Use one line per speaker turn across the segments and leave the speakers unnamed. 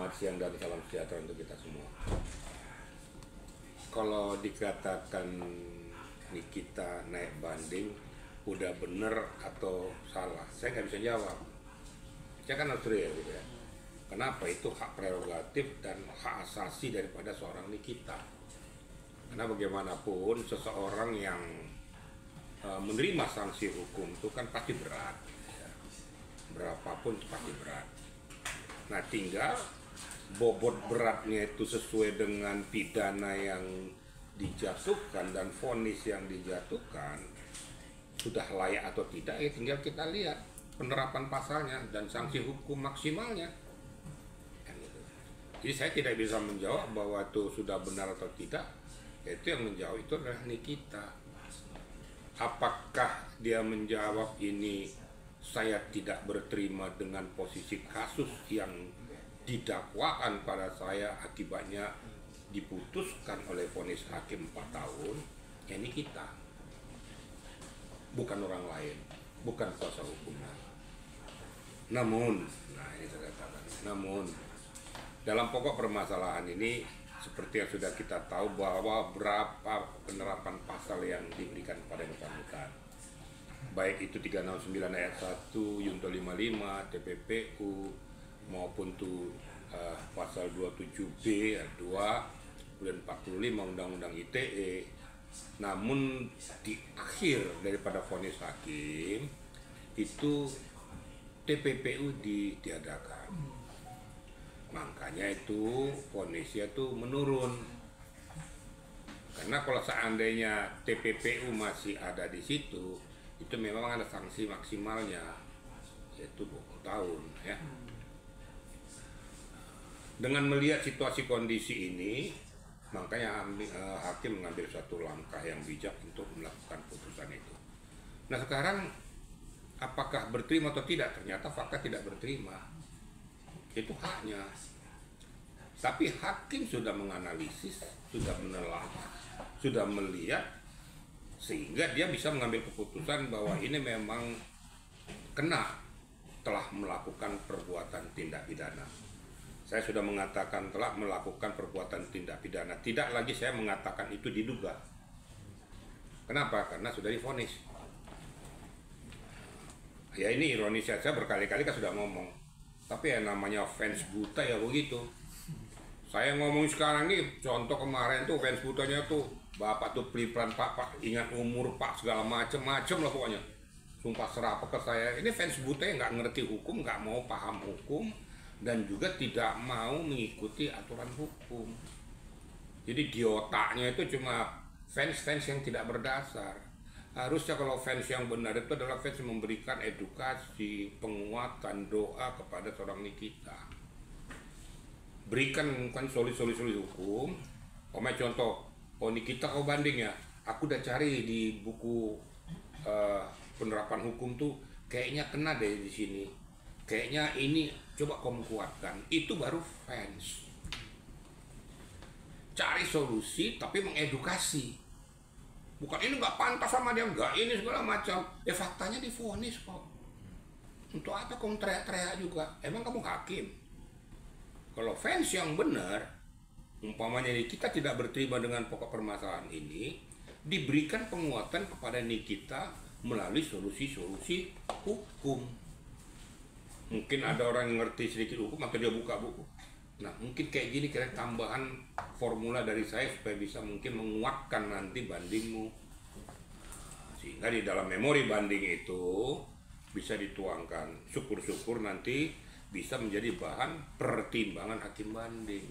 Selamat siang dan salam sejahtera untuk kita semua. Kalau dikatakan Nikita naik banding, udah bener atau salah, saya nggak bisa jawab. Saya kan harus real gitu ya. Kenapa? Itu hak prerogatif dan hak asasi daripada seorang Nikita. Karena bagaimanapun seseorang yang menerima sanksi hukum itu kan pasti berat, ya. Berapapun pasti berat. Nah, tinggal bobot beratnya itu sesuai dengan pidana yang dijatuhkan dan vonis yang dijatuhkan sudah layak atau tidak, ya tinggal kita lihat penerapan pasalnya dan sanksi hukum maksimalnya. Jadi saya tidak bisa menjawab bahwa itu sudah benar atau tidak. Itu yang menjawab itu adalah Nikita. Apakah dia menjawab ini saya tidak berterima dengan posisi kasus yang didakwakan pada saya, akibatnya diputuskan oleh vonis hakim 4 tahun, ya Nikita, bukan orang lain, bukan kuasa hukumnya. Namun, nah ini saya katakan, namun dalam pokok permasalahan ini seperti yang sudah kita tahu bahwa berapa penerapan pasal yang diberikan kepada yang bersangkutan, baik itu 369 ayat 1, Yunto 55, TPPU, maupun tuh pasal 27B ayat 2, kemudian 45 Undang-Undang ITE. Namun di akhir daripada vonis hakim itu TPPU ditiadakan. Makanya itu vonisnya itu menurun. Karena kalau seandainya TPPU masih ada di situ, itu memang ada sanksi maksimalnya, yaitu 20 tahun ya. Dengan melihat situasi kondisi ini, makanya hakim mengambil suatu langkah yang bijak untuk melakukan putusan itu. Nah sekarang apakah berterima atau tidak? Ternyata fakta tidak berterima. Itu haknya. Tapi hakim sudah menganalisis, sudah menelaah, sudah melihat, sehingga dia bisa mengambil keputusan bahwa ini memang kena, telah melakukan perbuatan tindak pidana. Saya sudah mengatakan telah melakukan perbuatan tindak pidana. Tidak lagi saya mengatakan itu diduga. Kenapa? Karena sudah divonis. Ya ini ironis, saya berkali-kali kan sudah ngomong. Tapi yang namanya fans buta ya begitu. Saya ngomong sekarang nih, contoh kemarin tuh fans butanya tuh, bapak tuh pelipran pak, ingat umur pak, segala macem-macem lah pokoknya. Sumpah serapah ke saya. Ini fans buta yang nggak ngerti hukum, nggak mau paham hukum, dan juga tidak mau mengikuti aturan hukum. Jadi di otaknya itu cuma fans-fans yang tidak berdasar. Harusnya kalau fans yang benar itu adalah fans yang memberikan edukasi, penguatan, doa kepada seorang Nikita. Berikan kan solusi-solusi hukum. Contoh, oh Nikita kau banding ya, aku udah cari di buku penerapan hukum tuh, kayaknya kena deh di sini. Kayaknya ini coba kamu kuatkan. Itu baru fans. Cari solusi tapi mengedukasi. Bukan ini nggak pantas sama dia, nggak ini segala macam. Ya faktanya divonis kok. Untuk apa kamu teriak-teriak juga? Emang kamu hakim? Kalau fans yang benar, umpamanya kita tidak berterima dengan pokok permasalahan ini, diberikan penguatan kepada Nikita melalui solusi-solusi hukum. Mungkin ada orang yang ngerti sedikit hukum atau dia buka buku. Nah mungkin kayak gini kira tambahan formula dari saya supaya bisa mungkin menguatkan nanti bandingmu, sehingga di dalam memori banding itu bisa dituangkan. Syukur-syukur nanti bisa menjadi bahan pertimbangan hakim banding.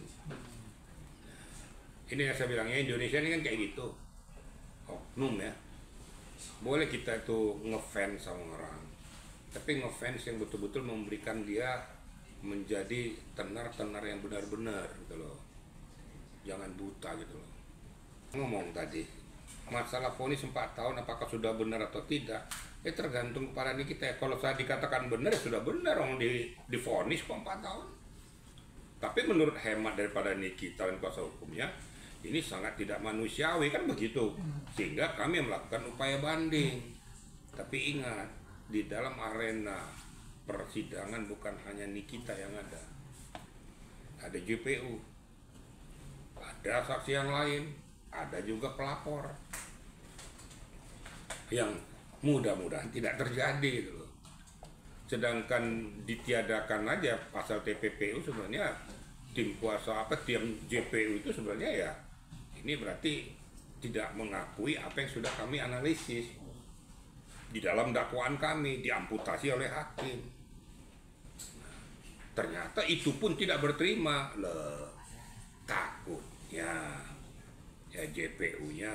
Ini yang saya bilangnya, Indonesia ini kan kayak gitu, oknum ya. Boleh kita itu ngefans sama orang, tapi ngefans yang betul-betul memberikan dia menjadi tenar-tenar yang benar-benar gitu loh. Jangan buta gitu loh. Ngomong tadi masalah vonis 4 tahun apakah sudah benar atau tidak, tergantung kepada kita ya. Kalau saya dikatakan benar ya sudah benar, orang di vonis kok 4 tahun. Tapi menurut hemat daripada Nikita dan kuasa hukumnya, ini sangat tidak manusiawi kan begitu, sehingga kami melakukan upaya banding. Tapi ingat, di dalam arena persidangan bukan hanya Nikita yang ada. ada JPU, ada saksi yang lain, ada juga pelapor, yang mudah-mudahan tidak terjadi gitu loh. Sedangkan ditiadakan aja pasal TPPU sebenarnya tim JPU itu sebenarnya ya ini berarti tidak mengakui apa yang sudah kami analisis di dalam dakwaan kami, diamputasi oleh hakim. Ternyata itu pun tidak berterima. Takutnya ya JPU-nya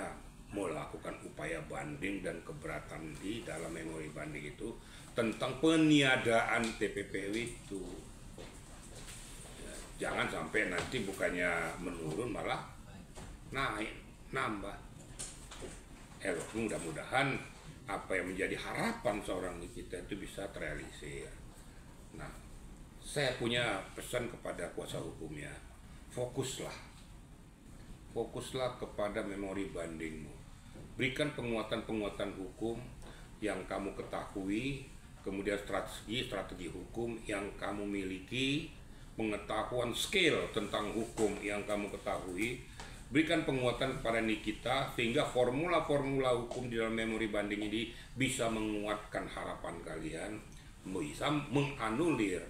melakukan upaya banding dan keberatan di dalam memori banding itu tentang peniadaan TPPU itu. Ya, jangan sampai nanti bukannya menurun malah naik, nambah. Mudah-mudahan apa yang menjadi harapan seorang kita itu bisa terrealisir. Nah, saya punya pesan kepada kuasa hukumnya, fokuslah kepada memori bandingmu. Berikan penguatan-penguatan hukum yang kamu ketahui, kemudian strategi hukum yang kamu miliki, pengetahuan skill tentang hukum yang kamu ketahui. Berikan penguatan kepada Nikita sehingga formula-formula hukum di dalam memori banding ini bisa menguatkan harapan kalian, bisa menganulir,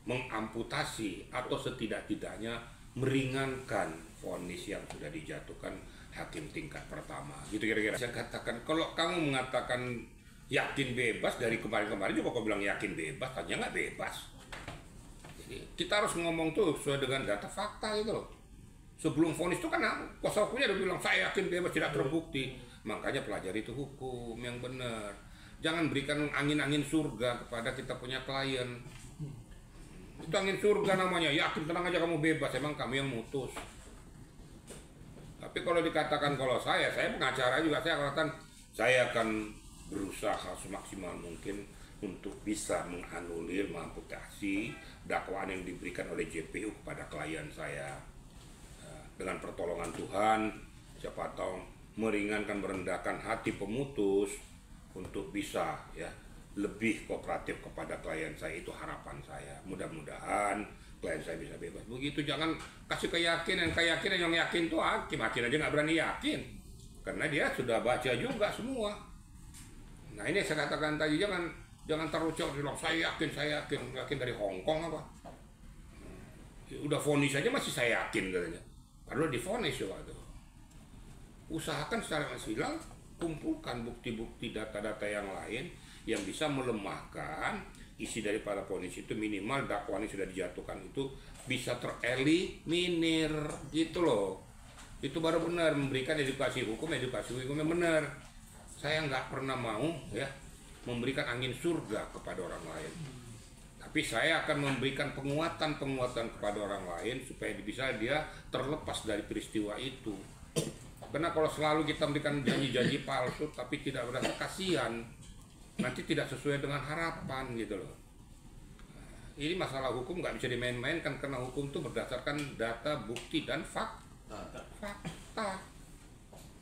mengamputasi atau setidak-tidaknya meringankan vonis yang sudah dijatuhkan hakim tingkat pertama. Gitu kira-kira. Saya katakan kalau kamu mengatakan yakin bebas, dari kemarin-kemarin juga kau bilang yakin bebas, tanya nggak bebas. Jadi kita harus ngomong tuh sesuai dengan data fakta gitu loh. Sebelum vonis itu kan kuasa hukumnya udah bilang saya yakin bebas tidak terbukti. Makanya pelajari itu hukum yang benar. Jangan berikan angin-angin surga kepada kita punya klien. Itu angin surga namanya, yakin tenang aja kamu bebas, emang kami yang mutus. Tapi kalau dikatakan kalau saya pengacara juga, saya katakan saya akan berusaha semaksimal mungkin untuk bisa menganulir, mengamputasi dakwaan yang diberikan oleh JPU kepada klien saya. Dengan pertolongan Tuhan, siapa tahu meringankan, merendahkan hati pemutus untuk bisa ya lebih kooperatif kepada klien saya. Itu harapan saya. Mudah-mudahan klien saya bisa bebas. Begitu, jangan kasih keyakinan yang yakin tuh hakim aja nggak berani yakin karena dia sudah baca juga semua. Nah ini saya katakan tadi, jangan terucap bilang saya yakin dari Hongkong apa. Udah vonis aja masih saya yakin katanya. Padahal divonis juga tuh. Usahakan secara masilang kumpulkan bukti-bukti, data-data yang lain yang bisa melemahkan isi daripada vonis itu. Minimal dakwaan yang sudah dijatuhkan itu bisa tereliminir gitu loh. Itu baru benar, memberikan edukasi hukum yang benar. Saya nggak pernah mau ya memberikan angin surga kepada orang lain. Tapi saya akan memberikan penguatan kepada orang lain supaya bisa dia terlepas dari peristiwa itu. Karena kalau selalu kita memberikan janji-janji palsu tapi tidak berasa, kasihan, nanti tidak sesuai dengan harapan gitu loh. Ini masalah hukum nggak bisa dimain-mainkan karena hukum itu berdasarkan data, bukti dan fakta.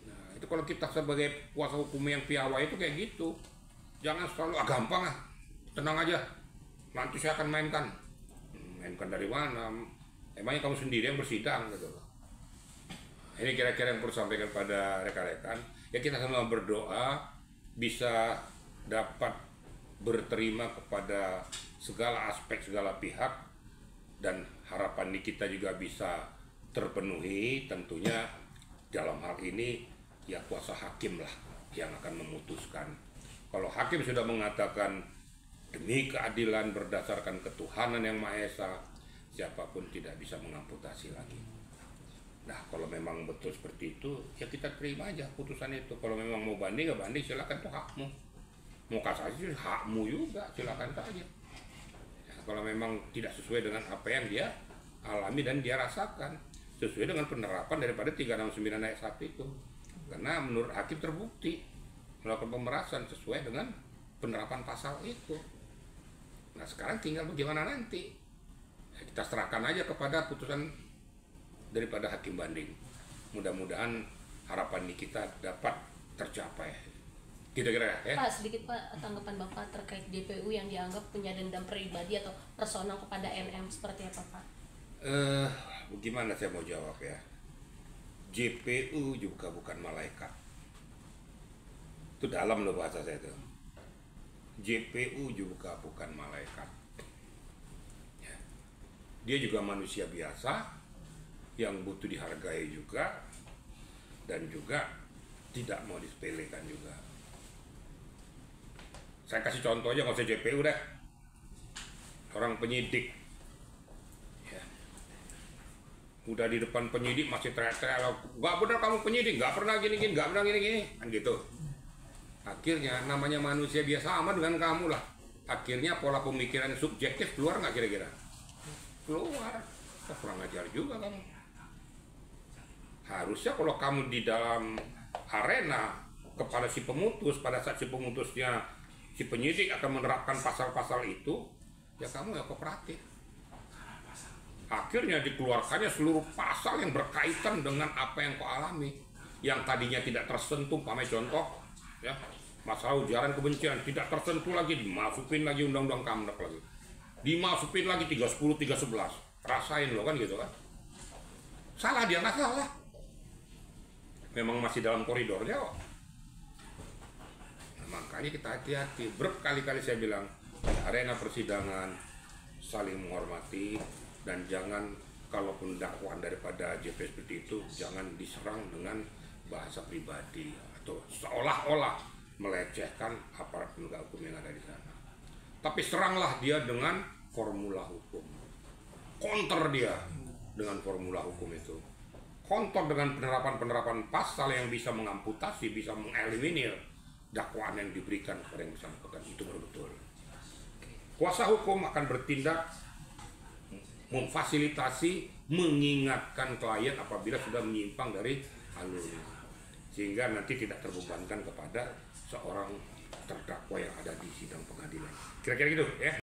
Nah, itu kalau kita sebagai kuasa hukum yang piawai itu kayak gitu. Jangan selalu gampang tenang aja. Nanti saya akan mainkan dari mana? Emangnya kamu sendiri yang bersidang gitu loh. Ini kira-kira yang perlu sampaikan pada rekan-rekan. Ya kita sama berdoa bisa dapat berterima kepada segala aspek, segala pihak, dan harapan kita juga bisa terpenuhi. Tentunya dalam hal ini ya kuasa hakim lah yang akan memutuskan. Kalau hakim sudah mengatakan demi keadilan berdasarkan ketuhanan yang Maha Esa, siapapun tidak bisa mengamputasi lagi. Nah kalau memang betul seperti itu, ya kita terima aja putusan itu. Kalau memang mau banding, ya banding, silakan, itu hakmu. Mau kasasi, hakmu juga, silakan saja. Ya, kalau memang tidak sesuai dengan apa yang dia alami dan dia rasakan, sesuai dengan penerapan daripada 369 ayat 1 itu. Karena menurut hakim terbukti melakukan pemerasan sesuai dengan penerapan pasal itu. Nah sekarang tinggal bagaimana nanti, ya, kita serahkan aja kepada putusan daripada hakim banding. Mudah-mudahan harapan kita dapat tercapai. Kira-kira ya.
Pak, sedikit Pak tanggapan Bapak terkait DPU yang dianggap punya dendam pribadi atau personal kepada NM, seperti apa Pak?
Eh, Gimana saya mau jawab ya? JPU juga bukan malaikat. Itu dalam loh bahasa saya itu. JPU juga bukan malaikat. Ya. Dia juga manusia biasa yang butuh dihargai juga dan juga tidak mau disepelekan juga. Saya kasih contoh aja, nggak usah JPU deh. Orang penyidik, ya. Udah di depan penyidik masih teriak-teriak, nggak benar kamu penyidik, nggak pernah gini-gini, nggak pernah gini-gini, kan gitu. Akhirnya namanya manusia biasa sama dengan kamu lah. Akhirnya pola pemikiran subjektif keluar nggak kira-kira? Keluar. Kurang ajar juga kamu. Harusnya kalau kamu di dalam arena kepada si pemutus, pada saat si pemutusnya si penyidik akan menerapkan pasal-pasal itu, ya kamu ya kooperatif. Akhirnya dikeluarkannya seluruh pasal yang berkaitan dengan apa yang kau alami, yang tadinya tidak tersentuh. Pakai contoh ya, masalah ujaran kebencian tidak tersentuh lagi, dimasukin lagi undang-undang KAMDAK lagi, dimasukin lagi 310 311. Rasain lo kan gitu kan. Salah dia nggak salah, memang masih dalam koridornya kok. Nah, makanya kita hati-hati. Berkali-kali saya bilang, arena persidangan saling menghormati, dan jangan, kalaupun dakwaan daripada JP seperti itu, jangan diserang dengan bahasa pribadi atau seolah-olah melecehkan aparat penegak hukum yang ada di sana. Tapi seranglah dia dengan formula hukum, counter dia dengan formula hukum itu, counter dengan penerapan-penerapan pasal yang bisa mengamputasi, bisa mengeliminir dakwaan yang diberikan kepada yang bersangkutan. Itu betul-betul kuasa hukum akan bertindak memfasilitasi, mengingatkan klien apabila sudah menyimpang dari alur, sehingga nanti tidak terbebankan kepada seorang terdakwa yang ada di sidang pengadilan. Kira-kira gitu ya.